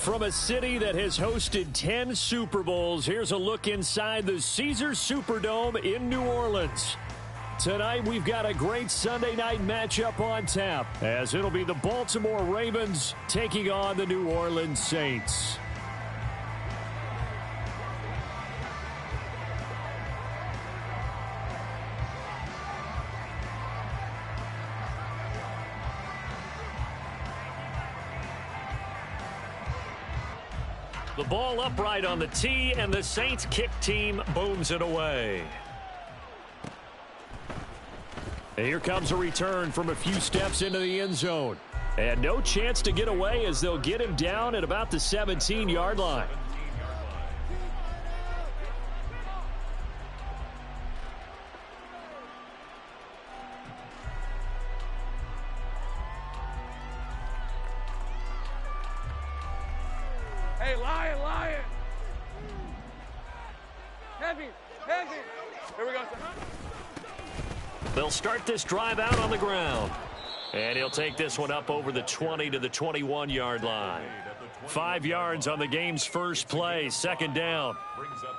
From a city that has hosted 10 Super Bowls, here's a look inside the Caesars Superdome in New Orleans. Tonight, we've got a great Sunday night matchup on tap, as it'll be the Baltimore Ravens taking on the New Orleans Saints. The ball upright on the tee, and the Saints kick team booms it away. And here comes a return from a few steps into the end zone. And no chance to get away as they'll get him down at about the 17-yard line. Hey, Lion! Heavy! Here we go, sir. They'll start this drive out on the ground. And he'll take this one up over the 20 to the 21-yard line. 5 yards on the game's first play, second down.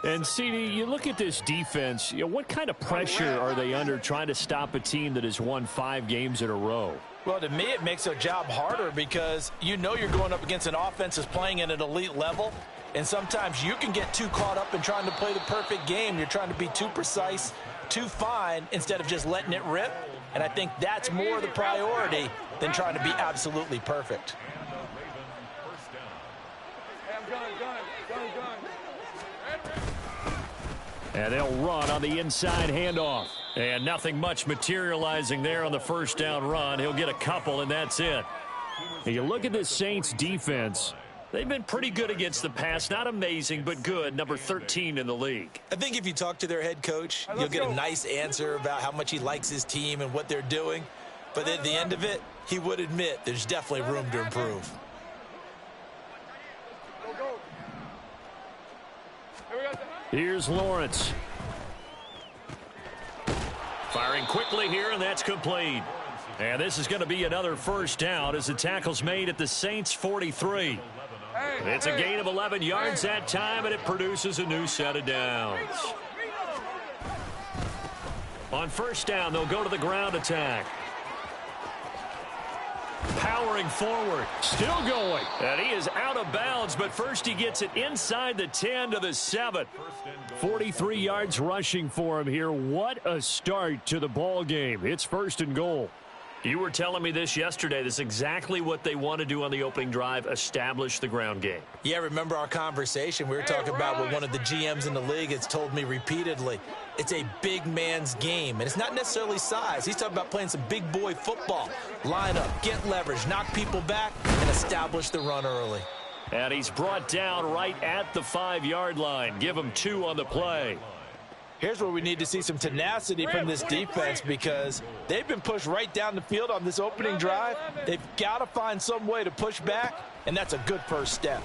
And, CD, you look at this defense, what kind of pressure are they under trying to stop a team that has won 5 games in a row? Well, to me, it makes their job harder because you know you're going up against an offense that's playing at an elite level, and sometimes you can get too caught up in trying to play the perfect game. You're trying to be too precise, too fine, instead of just letting it rip. And I think that's more the priority than trying to be absolutely perfect. And they'll run on the inside handoff. And nothing much materializing there on the first down run. He'll get a couple, and that's it. And you look at this Saints defense. They've been pretty good against the pass. Not amazing, but good. Number 13 in the league. I think if you talk to their head coach, you'll get a nice answer about how much he likes his team and what they're doing. But at the end of it, he would admit there's definitely room to improve. Here's Lawrence. Firing quickly here, and that's complete. And this is going to be another first down as the tackle's made at the Saints' 43. It's a gain of 11 yards that time, and it produces a new set of downs. On first down, they'll go to the ground attack. Powering forward, still going, and he is out of bounds, but first he gets it inside the 10 to the 7. 43 yards rushing for him here. What a start to the ball game. It's first and goal. You were telling me this yesterday. This is exactly what they want to do on the opening drive, establish the ground game. Yeah, remember our conversation. We were talking about what one of the GMs in the league has told me repeatedly. It's a big man's game, and it's not necessarily size. He's talking about playing some big boy football. Line up, get leverage, knock people back, and establish the run early. And he's brought down right at the 5-yard line. Give him 2 on the play. Here's where we need to see some tenacity from this defense because they've been pushed right down the field on this opening drive. They've got to find some way to push back, and that's a good first step.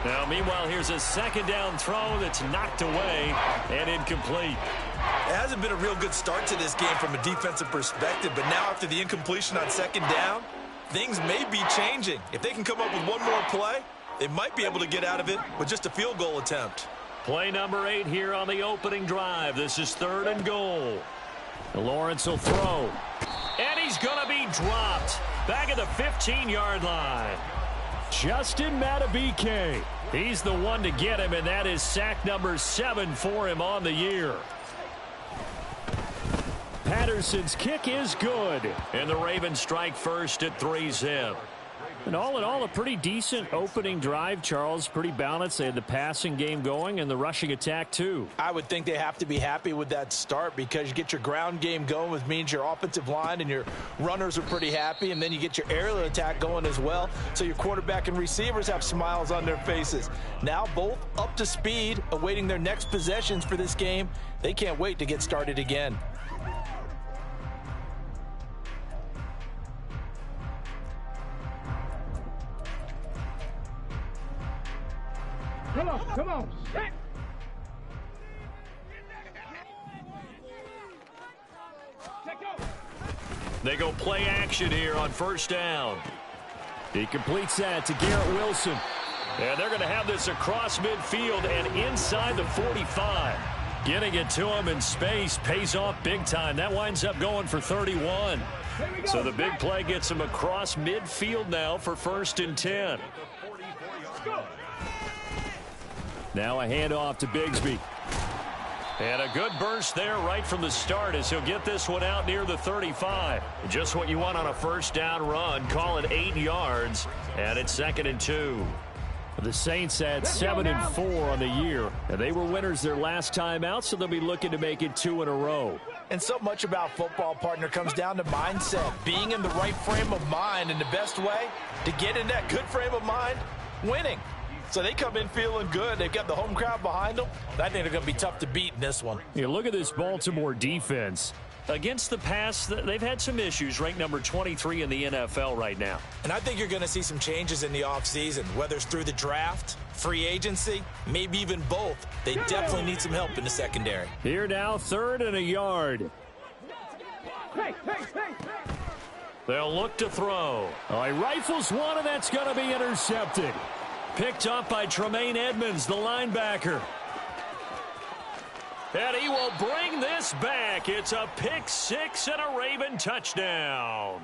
Now, meanwhile, here's a second down throw that's knocked away and incomplete. It hasn't been a real good start to this game from a defensive perspective, but now after the incompletion on second down, things may be changing. If they can come up with one more play, they might be able to get out of it with just a field goal attempt. Play number 8 here on the opening drive. This is 3rd and goal. Lawrence will throw. And he's going to be dropped. Back at the 15-yard line. Justin Madubuike. He's the one to get him, and that is sack number 7 for him on the year. Patterson's kick is good. And the Ravens strike first at 3-zip. And all in all, a pretty decent opening drive, Charles. Pretty balanced. They had the passing game going and the rushing attack, too. I would think they have to be happy with that start because you get your ground game going, which means your offensive line and your runners are pretty happy, and then you get your aerial attack going as well. So your quarterback and receivers have smiles on their faces. Now both up to speed, awaiting their next possessions for this game. They can't wait to get started again. Come on. They go play action here on first down. He completes that to Garrett Wilson. And they're going to have this across midfield and inside the 45. Getting it to him in space pays off big time. That winds up going for 31. So the big play gets him across midfield now for 1st and 10. Now a handoff to Bigsby. And a good burst there right from the start as he'll get this one out near the 35. Just what you want on a first down run. Call it 8 yards. And it's 2nd and 2. The Saints had 7 and 4 on the year. And they were winners their last time out, so they'll be looking to make it 2 in a row. And so much about football, partner, comes down to mindset. Being in the right frame of mind, and the best way to get in that good frame of mind, winning. So they come in feeling good. They've got the home crowd behind them. I think they're going to be tough to beat in this one. You look at this Baltimore defense. Against the pass, they've had some issues, ranked number 23 in the NFL right now. And I think you're going to see some changes in the offseason, whether it's through the draft, free agency, maybe even both. They definitely need some help in the secondary. Here now, 3rd and a yard. They'll look to throw. Oh, he rifles one, and that's going to be intercepted. Picked up by Tremaine Edmonds, the linebacker. And he will bring this back. It's a pick 6 and a Raven touchdown.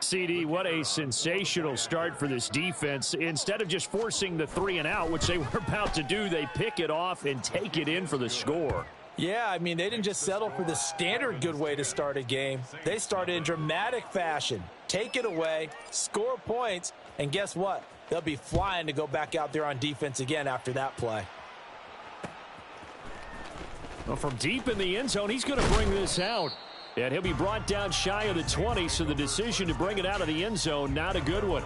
CD, what a sensational start for this defense. Instead of just forcing the 3 and out, which they were about to do, they pick it off and take it in for the score. Yeah, I mean, they didn't just settle for the standard good way to start a game. They started in dramatic fashion. Take it away, score points, and guess what? They'll be flying to go back out there on defense again after that play. Well, from deep in the end zone, he's going to bring this out. And he'll be brought down shy of the 20, so the decision to bring it out of the end zone, not a good one.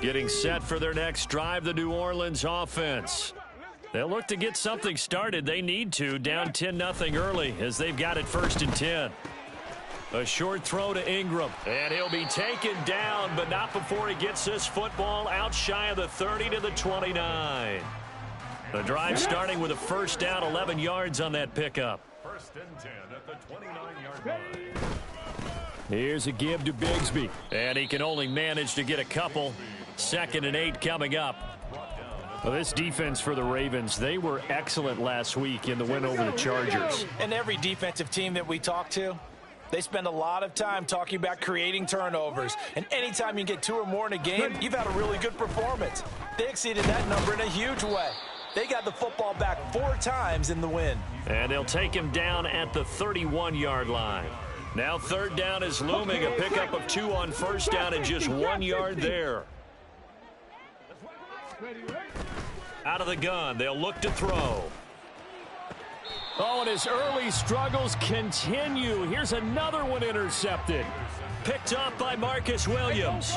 Getting set for their next drive, the New Orleans offense. They'll look to get something started. They need to, down 10-0 early as they've got it 1st and 10. A short throw to Ingram, and he'll be taken down, but not before he gets this football out shy of the 30 to the 29. The drive starting with a 1st down, 11 yards on that pickup. 1st and 10 at the 29-yard line. Here's a give to Bigsby, and he can only manage to get a couple. 2nd and 8 coming up. Well, this defense for the Ravens, they were excellent last week in the win over the Chargers. And every defensive team that we talk to, they spend a lot of time talking about creating turnovers. And anytime you get 2 or more in a game, you've had a really good performance. They exceeded that number in a huge way. They got the football back 4 times in the win. And they'll take him down at the 31-yard line. Now 3rd down is looming, a pickup of 2 on 1st down and just 1 yard there. Out of the gun, they'll look to throw. Oh, and his early struggles continue. Here's another one intercepted. Picked up by Marcus Williams.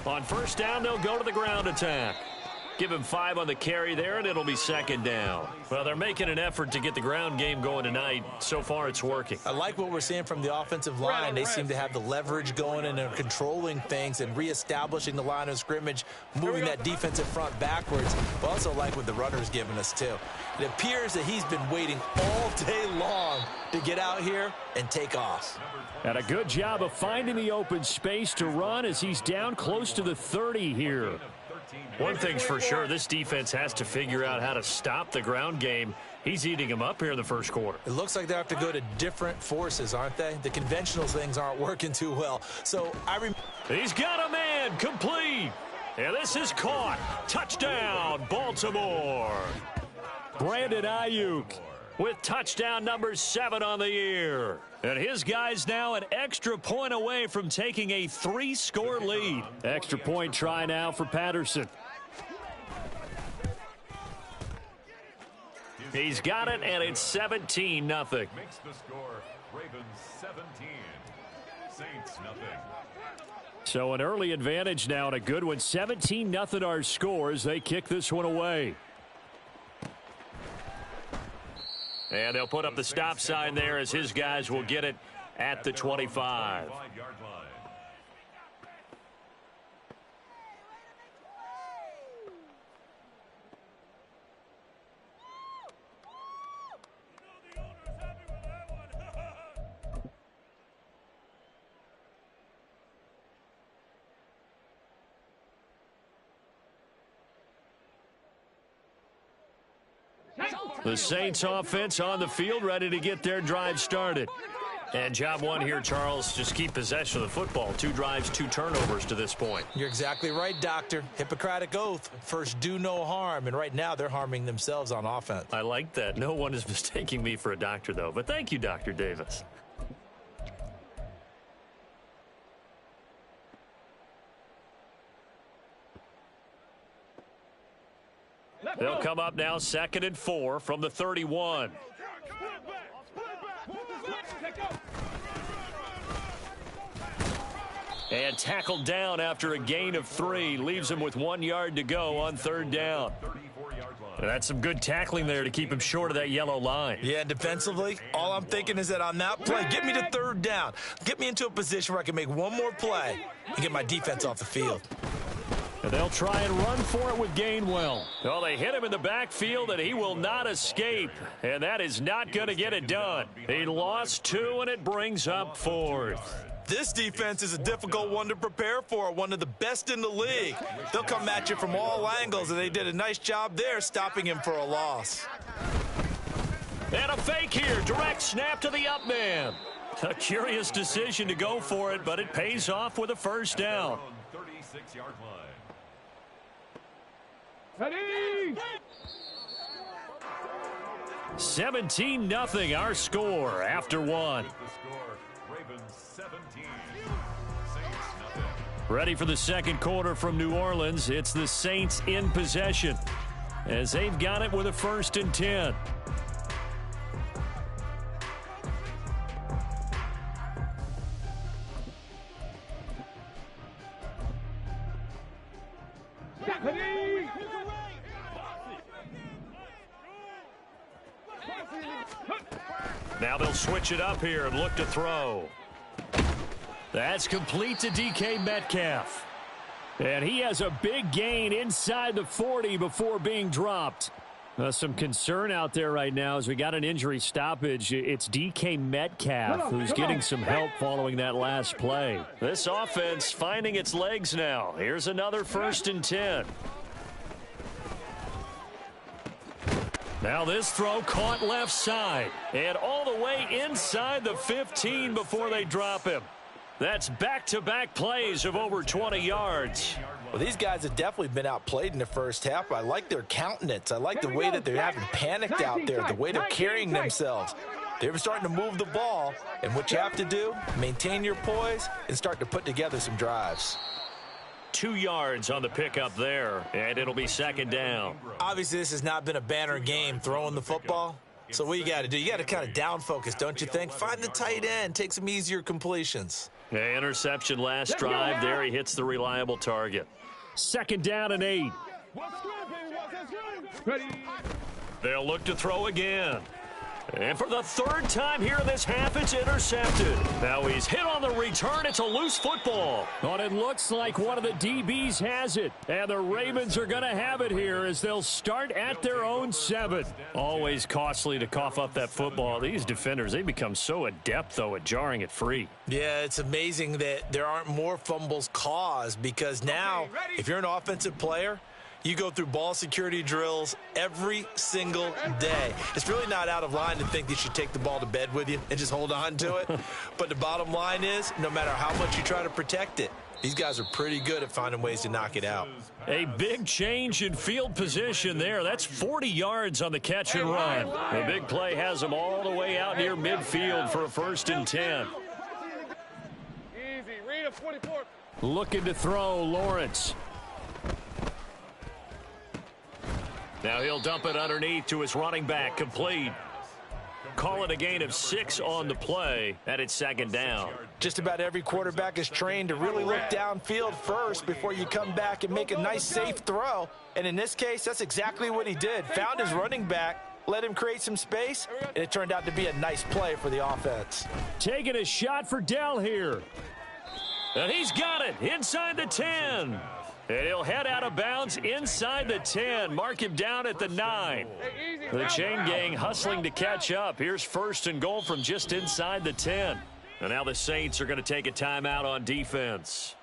On 1st down, they'll go to the ground attack. Give him 5 on the carry there, and it'll be 2nd down. Well, they're making an effort to get the ground game going tonight. So far, it's working. I like what we're seeing from the offensive line. They seem to have the leverage going, and they're controlling things and reestablishing the line of scrimmage, moving that defensive front backwards. But also like what the runner's giving us, too. It appears that he's been waiting all day long to get out here and take off. And a good job of finding the open space to run as he's down close to the 30 here. One thing's for sure, this defense has to figure out how to stop the ground game. He's eating them up here in the 1st quarter. It looks like they have to go to different forces, aren't they? The conventional things aren't working too well. So he's got a man, complete. And this is caught. Touchdown, Baltimore. Brandon Ayuk with touchdown number 7 on the year. And his guys now an extra point away from taking a 3-score lead. Extra point try now for Patterson. He's got it, and it's 17-0. Makes the score Ravens 17, Saints nothing. So an early advantage now and a good one. 17-0 our scores. They kick this one away. And they'll put up the stop sign there as his guys will get it at the 25. The Saints offense on the field, ready to get their drive started. And job one here, Charles, just keep possession of the football. 2 drives, 2 turnovers to this point. You're exactly right, Doctor. Hippocratic oath. First, do no harm. And right now, they're harming themselves on offense. I like that. No one is mistaking me for a doctor, though. But thank you, Dr. Davis. They'll come up now 2nd and 4 from the 31. And tackled down after a gain of 3. Leaves him with 1 yard to go on 3rd down. And that's some good tackling there to keep him short of that yellow line. Yeah, defensively, all I'm thinking is that on that play, get me to 3rd down. Get me into a position where I can make one more play and get my defense off the field. And they'll try and run for it with Gainwell. Well, they hit him in the backfield, and he will not escape. And that is not going to get it done. He lost 2, and it brings up 4th. This defense is a difficult one to prepare for, one of the best in the league. They'll come at you from all angles, and they did a nice job there stopping him for a loss. And a fake here. Direct snap to the up man. A curious decision to go for it, but it pays off with a 1st down. 36-yard line. Ready? 17-0 our score after 1. The score, Ravens 17, Saints nothing. Ready for the 2nd quarter from New Orleans. It's the Saints in possession as they've got it with a 1st and 10. Now they'll switch it up here and look to throw. That's complete to DK Metcalf. And he has a big gain inside the 40 before being dropped. Some concern out there right now as we got an injury stoppage. It's DK Metcalf who's getting some help following that last play. This offense finding its legs now. Here's another 1st and 10. Now this throw caught left side and all the way inside the 15 before they drop him. That's back-to-back plays of over 20 yards. Well, these guys have definitely been outplayed in the 1st half. I like their countenance. I like the way that they're having panicked out there, the way they're carrying themselves. They're starting to move the ball, and what you have to do, maintain your poise and start to put together some drives. 2 yards on the pickup there, and it'll be 2nd down. Obviously, this has not been a banner game throwing the football. So what you got to do, you got to kind of down focus, don't you think? Find the tight end, take some easier completions. Interception last drive. There he hits the reliable target. 2nd down and 8. They'll look to throw again. And for the 3rd time here in this half, it's intercepted. Now he's hit on the return. It's a loose football. But it looks like one of the DBs has it. And the Ravens are going to have it here as they'll start at their own 7. Always costly to cough up that football. These defenders, they become so adept, though, at jarring it free. Yeah, it's amazing that there aren't more fumbles caused because now, if you're an offensive player, you go through ball security drills every single day. It's really not out of line to think you should take the ball to bed with you and just hold on to it. But the bottom line is, no matter how much you try to protect it, these guys are pretty good at finding ways to knock it out. A big change in field position there. That's 40 yards on the catch and run. The big play has them all the way out near midfield for a 1st and 10. Easy. Read a 44. Looking to throw, Lawrence. Now he'll dump it underneath to his running back, complete. Call it a gain of 6 on the play, and it's 2nd down. Just about every quarterback is trained to really look downfield first before you come back and make a nice, safe throw. And in this case, that's exactly what he did. Found his running back, let him create some space, and it turned out to be a nice play for the offense. Taking a shot for Dell here. And he's got it inside the 10. And he'll head out of bounds inside the 10. Mark him down at the 9. The chain gang hustling to catch up. Here's first and goal from just inside the 10. And now the Saints are going to take a timeout on defense.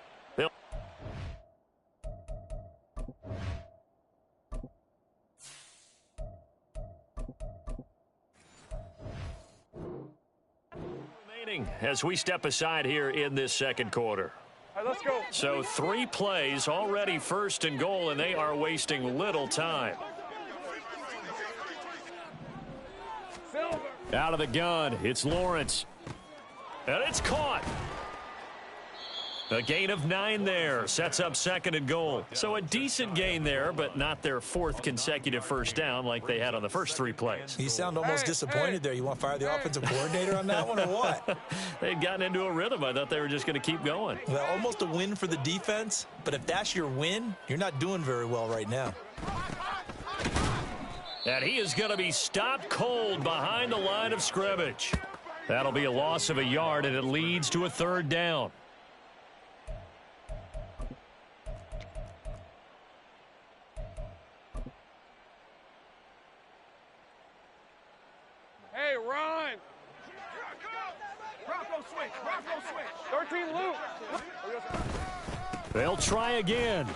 Remaining as we step aside here in this second quarter. All right, let's go. So 3 plays, already first and goal, and they are wasting little time. Silver. Out of the gun, it's Lawrence. And it's caught. A gain of 9 there, sets up second and goal. So a decent gain there, but not their 4th consecutive first down like they had on the first 3 plays. You sound almost disappointed there. You want to fire the offensive coordinator on that one or what? They'd gotten into a rhythm. I thought they were just going to keep going. Well, almost a win for the defense, but if that's your win, you're not doing very well right now. And he is going to be stopped cold behind the line of scrimmage. That'll be a loss of a yard, and it leads to a 3rd down. Hey, run. Rocco switch. Rocco switch. 13 loop. They'll try again.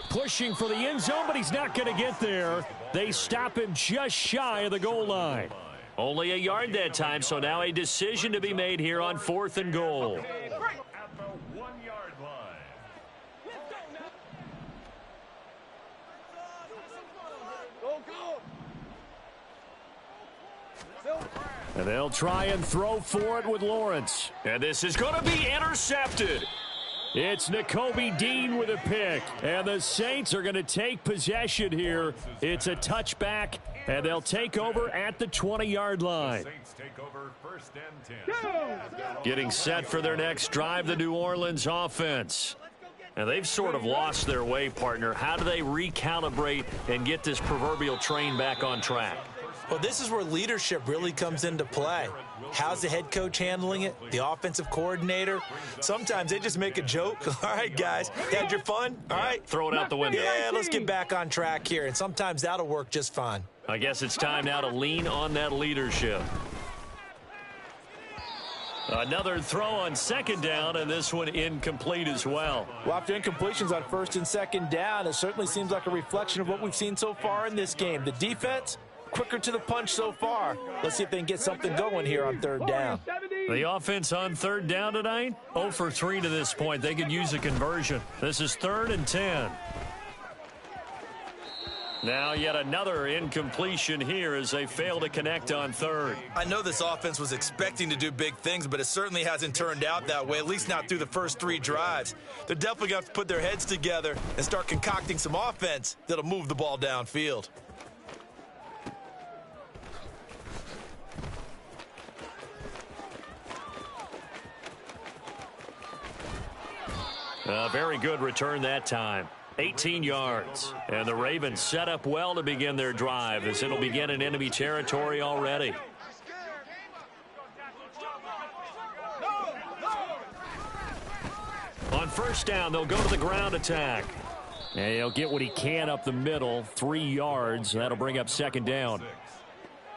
Pushing for the end zone, but he's not going to get there. They stop him just shy of the goal line. Only a yard that time, so now a decision to be made here on 4th and goal. At the 1-yard line. Go, go. Silver. And they'll try and throw for it with Lawrence. And this is going to be intercepted. It's Nakobe Dean with a pick. And the Saints are going to take possession here. It's a touchback, and they'll take over at the 20-yard line. Saints take over 1st and 10. Getting set for their next drive, the New Orleans offense. And they've sort of lost their way, partner. How do they recalibrate and get this proverbial train back on track? Well, this is where leadership really comes into play. How's the head coach handling it? The offensive coordinator? Sometimes they just make a joke. All right, guys, had your fun? All right. Throw it out the window. Yeah, let's get back on track here. And sometimes that'll work just fine. I guess it's time now to lean on that leadership. Another throw on 2nd down, and this one incomplete as well. Well, after incompletions on 1st and 2nd down, it certainly seems like a reflection of what we've seen so far in this game. The defense, quicker to the punch so far. Let's see if they can get something going here on 3rd down. The offense on 3rd down tonight, 0 for 3 to this point. They could use a conversion. This is 3rd and 10. Now yet another incompletion here as they fail to connect on 3rd. I know this offense was expecting to do big things, but it certainly hasn't turned out that way, at least not through the first 3 drives. They're definitely going to have to put their heads together and start concocting some offense that'll move the ball downfield. A very good return that time. 18 yards. And the Ravens set up well to begin their drive as it'll begin in enemy territory already. On 1st down, they'll go to the ground attack. And he'll get what he can up the middle, 3 yards. That'll bring up 2nd down.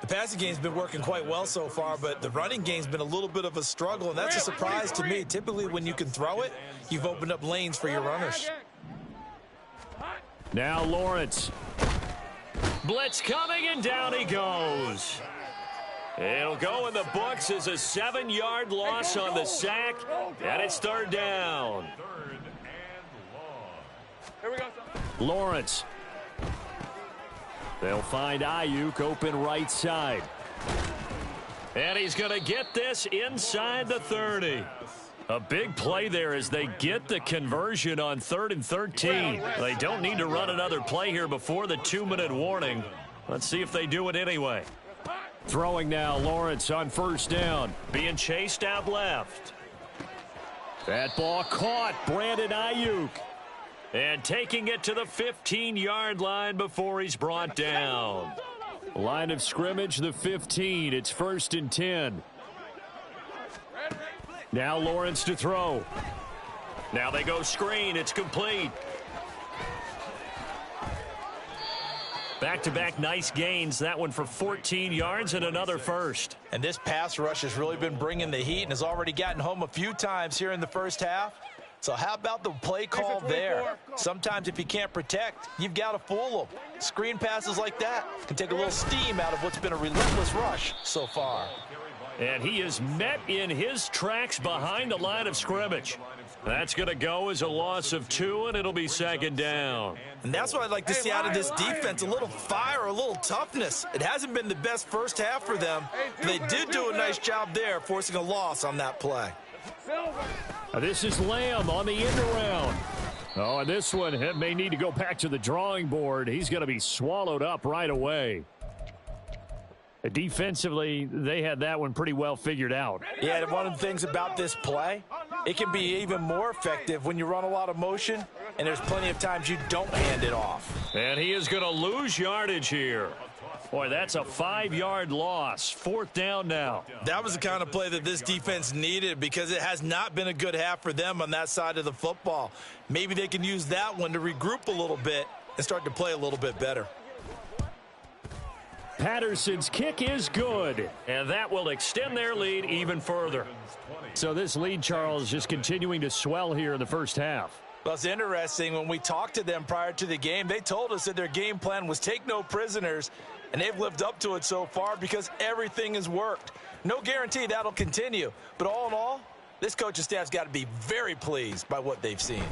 The passing game's been working quite well so far, but the running game's been a little bit of a struggle, and that's a surprise to me. Typically, when you can throw it, you've opened up lanes for your runners. Now Lawrence. Blitz coming, and down he goes. It'll go in the books as a 7-yard loss on the sack, and it's 3rd down. 3rd and long. Here we go. Lawrence. They'll find Ayuk open right side. And he's going to get this inside the 30. A big play there as they get the conversion on 3rd and 13. They don't need to run another play here before the 2-minute warning. Let's see if they do it anyway. Throwing now, Lawrence on 1st down. Being chased out left. That ball caught. Brandon Ayuk. And taking it to the 15-yard line before he's brought down. Line of scrimmage, the 15. It's 1st and 10. Now Lawrence to throw. Now they go screen. It's complete. Back-to-back nice gains. That one for 14 yards and another first. And this pass rush has really been bringing the heat and has already gotten home a few times here in the first half. So how about the play call there? Sometimes if you can't protect, you've got to fool them. Screen passes like that can take a little steam out of what's been a relentless rush so far. And he is met in his tracks behind the line of scrimmage. That's going to go as a loss of 2, and it'll be 2nd down. And that's what I'd like to see out of this defense, a little fire, a little toughness. It hasn't been the best first half for them. They did do a nice job there, forcing a loss on that play. This is Lamb on the end around. Oh, and this one may need to go back to the drawing board. He's going to be swallowed up right away. Defensively, they had that one pretty well figured out. Yeah, and one of the things about this play, it can be even more effective when you run a lot of motion, and there's plenty of times you don't hand it off. And he is going to lose yardage here. Boy, that's a 5-yard loss. 4th down now. That was the kind of play that this defense needed because it has not been a good half for them on that side of the football. Maybe they can use that one to regroup a little bit and start to play a little bit better. Patterson's kick is good, and that will extend their lead even further. So this lead, Charles, just continuing to swell here in the first half. Well, it's interesting. When we talked to them prior to the game, they told us that their game plan was take no prisoners, and they've lived up to it so far because everything has worked. No guarantee that'll continue, but all in all, this coaching staff's got to be very pleased by what they've seen.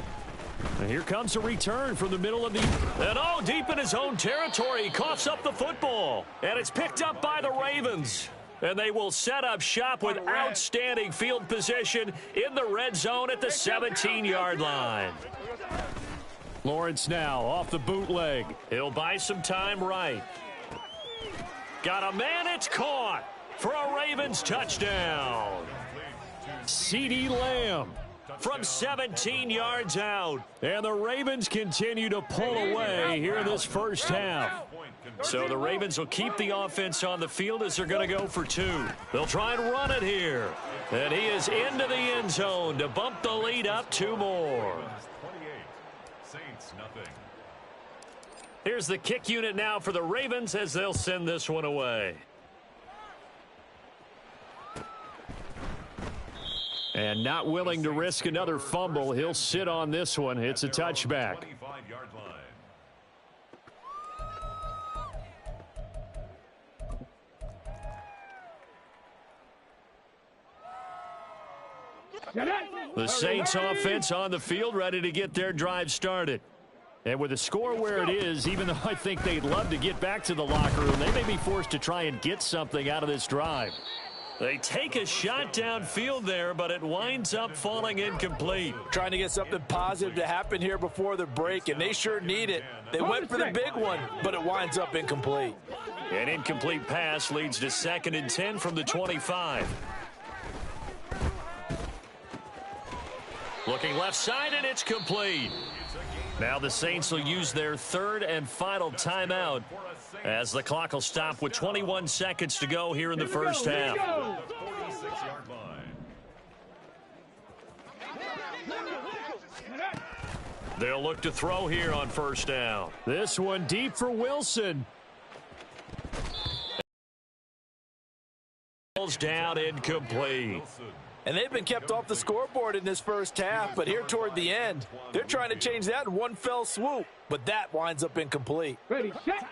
And here comes a return from the middle of the... And oh, deep in his own territory, he coughs up the football. And it's picked up by the Ravens. And they will set up shop with outstanding field position in the red zone at the 17-yard line. Lawrence now off the bootleg. He'll buy some time right. Got a man, it's caught for a Ravens touchdown. CeeDee Lamb from 17 yards out. And the Ravens continue to pull away here in this first half. So the Ravens will keep the offense on the field as they're going to go for 2. They'll try and run it here. And he is into the end zone to bump the lead up 2 more. Here's the kick unit now for the Ravens as they'll send this one away. And not willing to risk another fumble, he'll sit on this one. It's a touchback. The Saints offense on the field, ready to get their drive started. And with the score where it is, even though I think they'd love to get back to the locker room, they may be forced to try and get something out of this drive. They take a shot downfield there, but it winds up falling incomplete. Trying to get something positive to happen here before the break, and they sure need it. They went for the big one, but it winds up incomplete. An incomplete pass leads to 2nd and 10 from the 25. Looking left side, and it's complete. Now the Saints will use their 3rd and final timeout as the clock will stop with 21 seconds to go here in the first half. They'll look to throw here on first down. This one deep for Wilson. Down, incomplete. And they've been kept off the scoreboard in this first half, but here toward the end, they're trying to change that in one fell swoop, but that winds up incomplete. Ready, set.